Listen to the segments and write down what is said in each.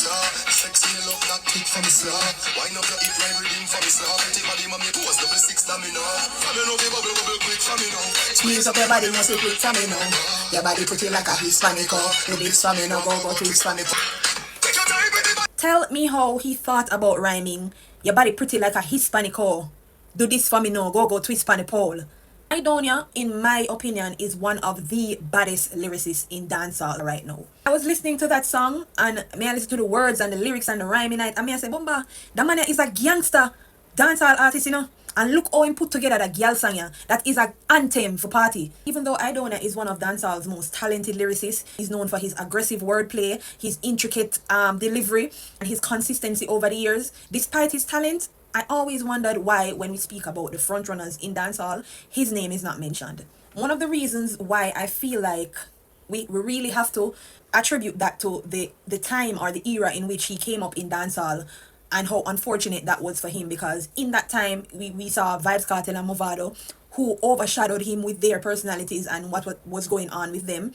Sexy love that tick for me slaw. Wine up your hip right rhythm for me slaw. Take body mommy pose double six stamina. From you know the bubble quick for me now. Squeeze up your body muscle quick for me now. Your body pretty like a Hispanic. You big for me now, go to Hispanic. Tell me how he thought about rhyming. Your body pretty like a Hispanico. Do this for me now, go to Hispanic pole. Aidonia, in my opinion, is one of the baddest lyricists in dancehall right now. I was listening to that song and I listen to the words and the lyrics and the rhyming and I say, Bomba, that man is a gangster dancehall artist, you know. And look how he put together that girl song, yeah. That is an anthem for party. Even though Aidonia is one of dancehall's most talented lyricists, he's known for his aggressive wordplay, his intricate delivery, and his consistency over the years. Despite his talent, I always wondered why, when we speak about the frontrunners in dancehall, his name is not mentioned. One of the reasons why I feel like we really have to attribute that to the time or the era in which he came up in dancehall and how unfortunate that was for him, because in that time we saw Vybz Kartel and Movado who overshadowed him with their personalities and what was going on with them.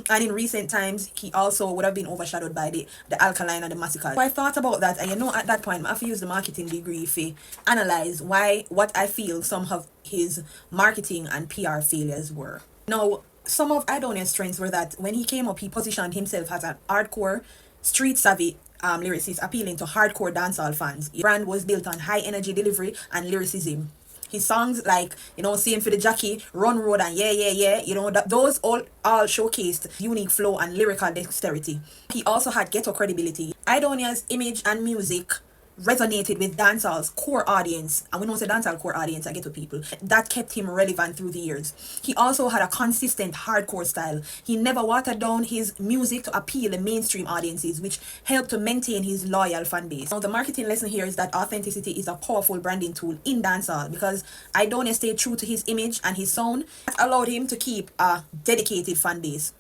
And in recent times, he also would have been overshadowed by the Alkaline and the Massacre. So I thought about that, and you know, at that point, I have to use the marketing degree to analyze what I feel some of his marketing and PR failures were. Now, some of Aidonia's strengths were that when he came up, he positioned himself as an hardcore, street-savvy lyricist appealing to hardcore dancehall fans. His brand was built on high energy delivery and lyricism. His songs like, you know, Same for the Jackie, Run Road and Yeah Yeah Yeah, you know, those all showcased unique flow and lyrical dexterity. He also had ghetto credibility. Aidonia's image and music resonated with dancehall's core audience, and we know it's a dancehall core audience, I get to people that kept him relevant through the years. He also had a consistent hardcore style. He never watered down his music to appeal to mainstream audiences, which helped to maintain his loyal fan base. Now the marketing lesson here is that authenticity is a powerful branding tool in dancehall, because Aidonia stayed true to his image and his sound. That allowed him to keep a dedicated fan base.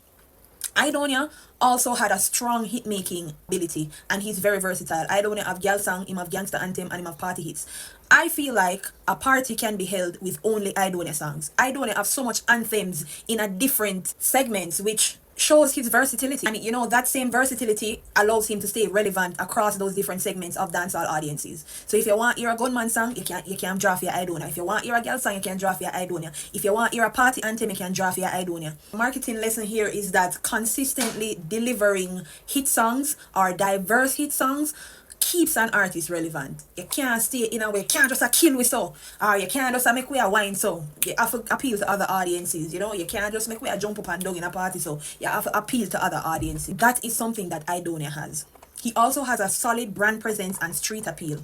Aidonia also had a strong hit-making ability, and he's very versatile. Aidonia have girl song, him have gangster anthem, and him have party hits. I feel like a party can be held with only Aidonia songs. Aidonia have so much anthems in a different segments, which shows his versatility, and you know, that same versatility allows him to stay relevant across those different segments of dancehall audiences. So if you want hear a gunman song, you can draw for your Aidonia. If you want hear a girl song, you can draw for your Aidonia. If you want hear a party anthem, you can draw for your Aidonia. Marketing lesson here is that consistently delivering hit songs or diverse hit songs keeps an artist relevant. You can't stay in a way, you can't just kill with so, or you can't just make way a wine so. You have to appeal to other audiences, you know. You can't just make way a jump up and down in a party so. You have to appeal to other audiences. That is something that Aidonia has. He also has a solid brand presence and street appeal.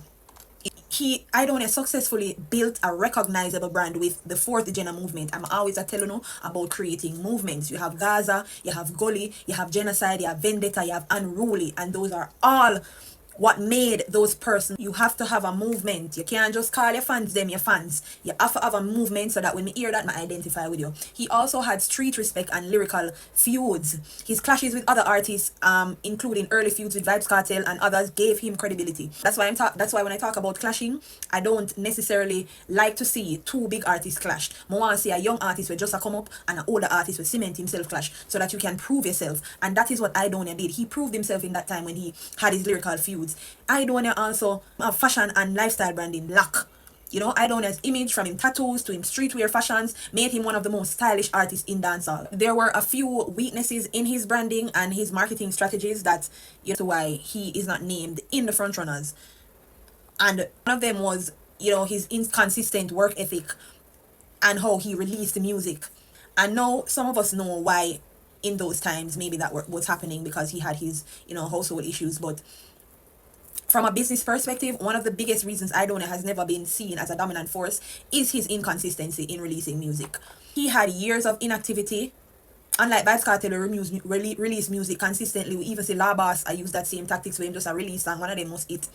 Aidonia successfully built a recognizable brand with the fourth genre movement. I'm always telling you about creating movements. You have Gaza, you have Gully, you have Genocide, you have Vendetta, you have Unruly, and those are all what made those persons. You have to have a movement. You can't just call your fans them your fans. You have to have a movement so that when me hear that, I identify with you. He also had street respect and lyrical feuds. His clashes with other artists, including early feuds with Vybz Kartel and others, gave him credibility. That's why when I talk about clashing, I don't necessarily like to see two big artists clash. I want to see a young artist will just come up and an older artist will cement himself clash, so that you can prove yourself. And that is what Aidonia did. He proved himself in that time when he had his lyrical feuds. Aidonia also have fashion and lifestyle branding lock. You know, Aidonia's image, from him tattoos to him streetwear fashions, made him one of the most stylish artists in dancehall. There were a few weaknesses in his branding and his marketing strategies that, you know, why he is not named in the frontrunners. And one of them was, you know, his inconsistent work ethic and how he released the music. And now some of us know why in those times maybe that was happening, because he had his, you know, household issues. But from a business perspective, one of the biggest reasons Aidonia has never been seen as a dominant force is his inconsistency in releasing music. He had years of inactivity. Unlike Vybz Kartel, who release music consistently. We even see La Boss, I use that same tactics for him, just a release song, one of them must hit.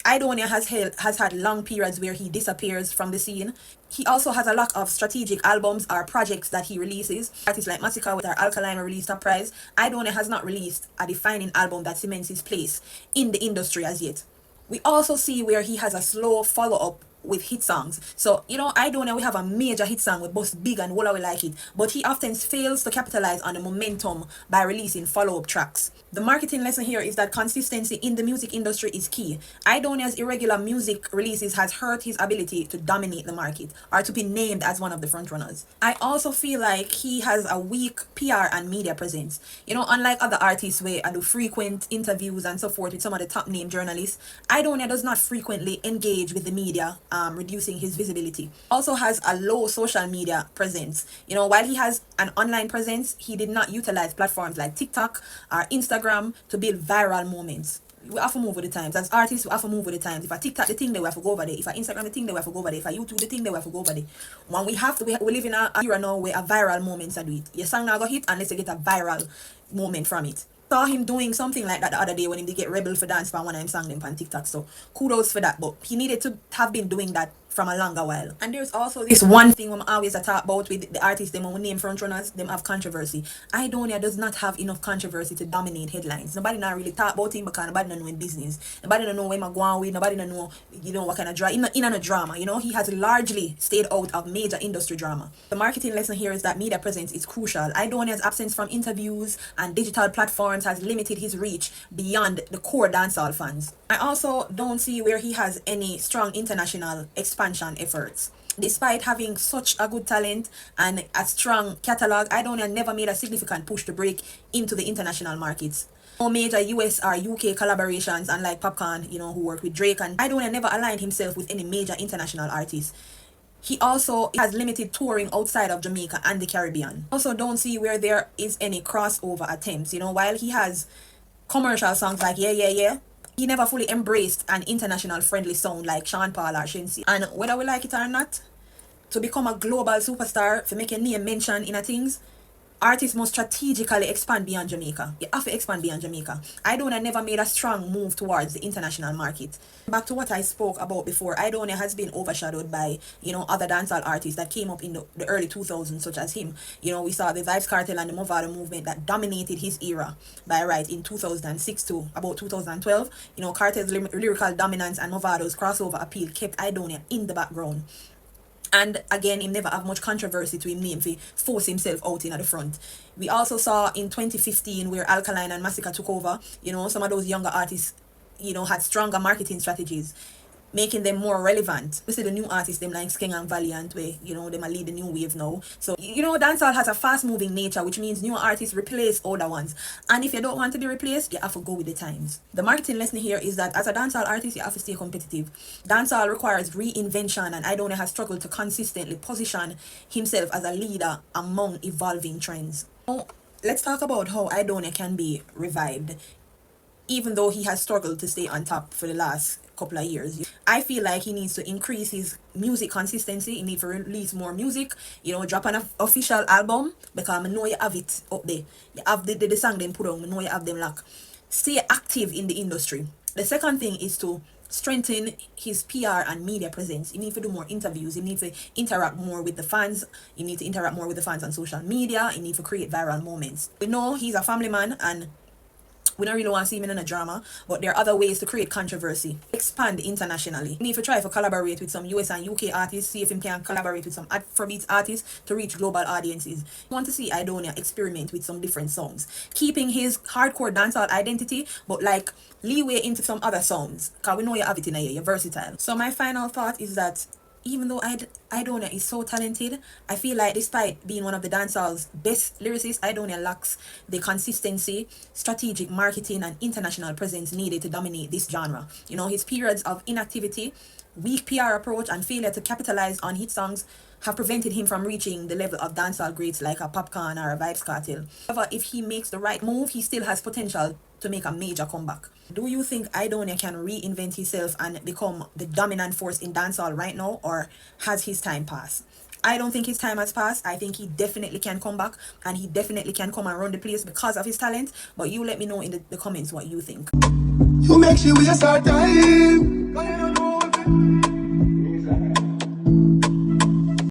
Aidonia has had long periods where he disappears from the scene. He also has a lack of strategic albums or projects that he releases. Artists like Massacre with our Alkaline released Top Prize. Aidonia has not released a defining album that cements his place in the industry as yet. We also see where he has a slow follow-up with hit songs. So, you know, I don't know, we have a major hit song with both big and all we like it, but he often fails to capitalize on the momentum by releasing follow-up tracks. The marketing lesson here is that consistency in the music industry is key. Aidonia's irregular music releases has hurt his ability to dominate the market or to be named as one of the frontrunners. I also feel like he has a weak PR and media presence. You know, unlike other artists where I do frequent interviews and so forth with some of the top name journalists, Aidonia does not frequently engage with the media, reducing his visibility. Also has a low social media presence. You know, while he has an online presence, he did not utilize platforms like TikTok or Instagram to build viral moments. We have to move with the times. As artists, we have to move with the times. If I TikTok the thing, they have to go over there. If I Instagram the thing, they have to go over there. If I YouTube the thing, they have to go over there. When we have to, we live in a era now where a viral moments are do it. Your song now go hit unless you get a viral moment from it. Saw him doing something like that the other day when he did get rebel for dance for one time sang them on TikTok. So kudos for that. But he needed to have been doing that from a longer while. And there's also this one thing I'm always talk about with the artists, them when we name frontrunners, them have controversy. Aidonia does not have enough controversy to dominate headlines. Nobody not really talk about him because nobody don't know in business. Nobody don't know where I'm going with. Nobody don't know, you know, what kind of drama. In a drama, you know, he has largely stayed out of major industry drama. The marketing lesson here is that media presence is crucial. Aidonia's absence from interviews and digital platforms has limited his reach beyond the core dancehall fans. I also don't see where he has any strong international expansion efforts. Despite having such a good talent and a strong catalog, Aidonia never made a significant push to break into the international markets. No major US or UK collaborations, unlike Popcorn, you know, who worked with Drake, and Aidonia never aligned himself with any major international artists. He also has limited touring outside of Jamaica and the Caribbean. Also don't see where there is any crossover attempts. You know, while he has commercial songs like Yeah Yeah Yeah, he never fully embraced an international friendly sound like Sean Paul or Shinsi. And whether we like it or not, to become a global superstar, for making name mention in a things, artists must strategically expand beyond Jamaica. You have to expand beyond Jamaica. Aidonia never made a strong move towards the international market. Back to what I spoke about before, Aidonia has been overshadowed by, you know, other dancehall artists that came up in the early 2000s, such as him. You know, we saw the Vibes Cartel and the Movado movement that dominated his era by right in 2006 to about 2012. You know, Cartel's lyrical dominance and Movado's crossover appeal kept Aidonia in the background. And again, he never have much controversy to him name for force himself out in at the front. We also saw in 2015 where Alkaline and Massacre took over, you know, some of those younger artists, you know, had stronger marketing strategies, making them more relevant. We see the new artists, them like Skeng and Valiant, where, you know, them are lead the new wave now. So, you know, dancehall has a fast-moving nature, which means new artists replace older ones. And if you don't want to be replaced, you have to go with the times. The marketing lesson here is that as a dancehall artist, you have to stay competitive. Dancehall requires reinvention, and Aidonia has struggled to consistently position himself as a leader among evolving trends. Now, let's talk about how Aidonia can be revived, even though he has struggled to stay on top for the last couple of years. I feel like he needs to increase his music consistency. He needs to release more music, you know, drop an official album, because I know you have it up there. You have the song them put on, I know you have them locked. Stay active in the industry. The second thing is to strengthen his PR and media presence. You need to do more interviews. You need to interact more with the fans. You need to interact more with the fans on social media. You need to create viral moments. We know he's a family man and we don't really want to see him in a drama, but there are other ways to create controversy. Expand internationally. You need to try to collaborate with some US and UK artists, see if he can collaborate with some Afrobeats artists to reach global audiences. You want to see Aidonia experiment with some different songs, keeping his hardcore dancehall identity, but like leeway into some other songs, because we know you have it in here, you're versatile. So my final thought is that even though Aidonia is so talented, I feel like despite being one of the dancehall's best lyricists, Aidonia lacks the consistency, strategic marketing, and international presence needed to dominate this genre. You know, his periods of inactivity, weak PR approach, and failure to capitalize on hit songs have prevented him from reaching the level of dancehall greats like a Popcorn or a Vibes Cartel. However, if he makes the right move, he still has potential to make a major comeback. Do you think Aidonia can reinvent himself and become the dominant force in dancehall right now, or has his time passed? I don't think his time has passed. I think he definitely can come back, and he definitely can come and run the place because of his talent. But you let me know in the comments what you think. You make sure we start time.